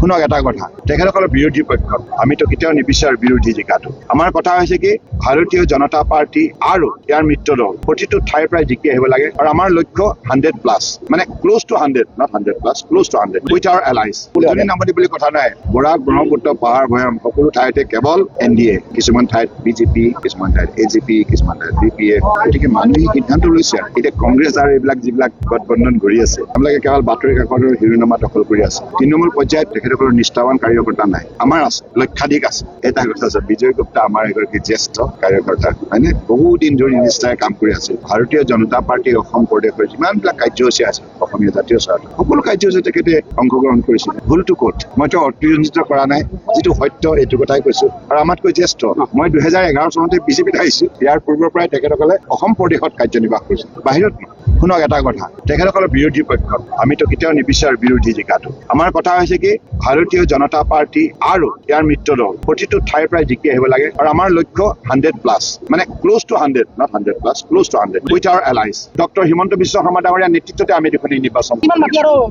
শুনক এটা কথা, তেখেতসকলৰ বিৰোধী পক্ষত আমিতো কেতিয়াও নিবিচাৰো বিৰোধী জিকাটো। আমাৰ কথা হৈছে কি, ভাৰতীয় জনতা পাৰ্টি আৰু ইয়াৰ মিত্ৰ দল প্ৰতিটো ঠাইৰ পৰাই জিকি আহিব লাগে আৰু আমাৰ লক্ষ্য 100+, মানে close to 100, not 100+, close to 100 with our allies. উজনি নামনি বুলি কথা নাই, বৰাক, ব্ৰহ্মপুত্ৰ, পাহাৰ, ভৈয়াম সকলো ঠাইতে কেৱল NDA, কিছুমান ঠাইত BJP, কিছুমান ঠাইত AGP, কিছুমান ঠাইত BPA। গতিকে মানুহে সিদ্ধান্ত লৈছে আৰু এতিয়া কংগ্ৰেছ আৰু এইবিলাক যিবিলাক গঠবন্ধন কৰি আছে, তেওঁলোকে কেৱল বাতৰি কাকতৰ শিৰোনামা দখল কৰি আছে। তৃণমূল পৰ্যায়ত তেখেতসকলৰ নিষ্ঠাৱান কাৰ্যকৰ্তা নাই, আমাৰ আছে, লক্ষাধিক আছে। এটা কথা আছে, বিজয় গুপ্তা আমাৰ এগৰাকী জ্যেষ্ঠ কাৰ্যকৰ্তা, হয়নে, বহুদিন ধৰি নিষ্ঠাৰে কাম কৰি আছে। ভাৰতীয় জনতা পাৰ্টীৰ অসম প্ৰদেশৰ যিমানবিলাক কাৰ্যসূচী আছে অসমীয়া জাতীয় স্বাৰ্থ, সকলো কাৰ্যসূচী তেখেতে অংশগ্ৰহণ কৰিছিল। ভুলটো ক'ত? মইতো অতিৰঞ্জিত কৰা নাই, যিটো সত্য এইটো কথাই কৈছো। আৰু আমাতকৈ জ্যেষ্ঠ, মই 2011 চনতে বিজেপিত আহিছো। ইয়াৰ পূৰ্বৰ পৰাই তেখেতসকলে অসম প্ৰদেশত কাৰ্যনিৰ্বাহ কৰিছিল, বাহিৰত নহয়। শুনক এটা কথা, তেখেতসকলৰ বিৰোধী পক্ষত আমিতো কেতিয়াও নিবিচাৰো বিৰোধী জিকাটো। আমাৰ কথা হৈছে কি, ভাৰতীয় জনতা পাৰ্টি আৰু ইয়াৰ মিত্ৰ দল প্ৰতিটো ঠাইৰ পৰাই জিকি আহিব লাগে আৰু আমাৰ লক্ষ্য 100+, মানে close to 100, not 100+, close to 100 with our allies. Doctor Himanta Biswa Sarma ডাঙৰীয়াৰ নেতৃত্বতে আমি দেখোন এই নিৰ্বাচন।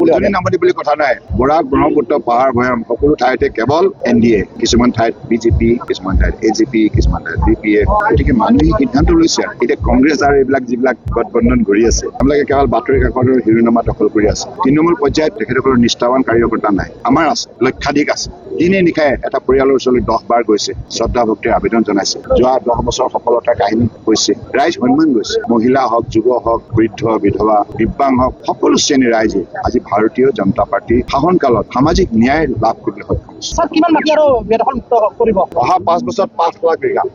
উজনি নামনি বুলি কথা নাই, বৰাক, ব্ৰহ্মপুত্ৰ, পাহাৰ, ভৈয়াম সকলো ঠাইতে কেৱল NDA, কিছুমান ঠাইত BJP, কিছুমান ঠাইত AGP, কিছুমান ঠাইত BPA। গতিকে মানুহে সিদ্ধান্ত লৈছে আৰু এতিয়া কংগ্ৰেছ আৰু এইবিলাক যিবিলাক গঠবন্ধন কৰি আছে, তেওঁলোকে কেৱল বাতৰি কাকতৰ শিৰোনামা দখল কৰি আছে। তৃণমূল পৰ্যায়ত তেখেতসকলৰ নিষ্ঠাৱান কাৰ্যকৰ্তা নাই, আমাৰ আছে, লক্ষাধিক আছে। দিনে নিশাই এটা পৰিয়ালৰ ওচৰলৈ 10 বাৰ গৈছে, শ্ৰদ্ধা ভক্তিৰ আবেদন জনাইছে। যোৱা 10 বছৰ সফলতাৰ কাহিনী কৈছে, ৰাইজ সন্মান গৈছে। মহিলা হওক, যুৱ হওক, বৃদ্ধ, বিধৱা, দিব্যাংগ হওক, সকলো শ্ৰেণীৰ ৰাইজে আজি ভাৰতীয় জনতা পাৰ্টীৰ শাসনকালত সামাজিক ন্যায় লাভ কৰিবলৈ সক্ষম হৈছে। অহা 5 বছৰত 5 লাখ বিঘা